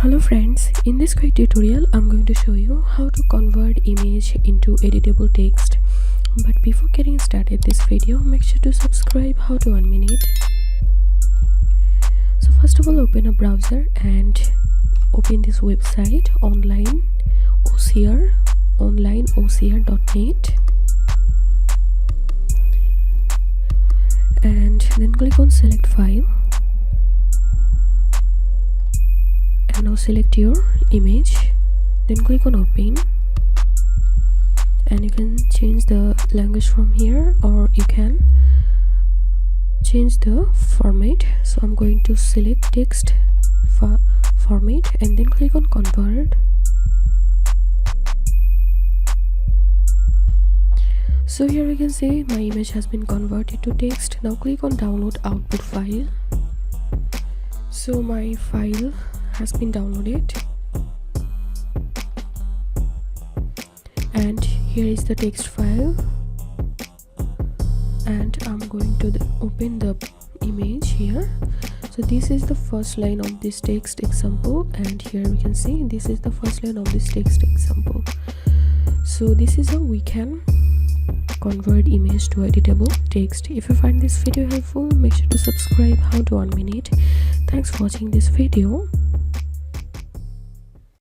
Hello friends, in this quick tutorial I'm going to show you how to convert image into editable text. But before getting started this video, make sure to subscribe. How to 1 minute. So first of all, open a browser and open this website onlineocr.net, and then click on select file. And now select your image, then click on open, and you can change the language from here, or you can change the format. So I'm going to select text format and then click on convert. So here you can see my image has been converted to text. Now click on download output file. So my file has been downloaded, and here is the text file, and I'm going to open the image here. So this is the first line of this text example, and here we can see this is the first line of this text example. So this is how we can convert image to editable text. If you find this video helpful, make sure to subscribe. How to 1 minute. Thanks for watching this video.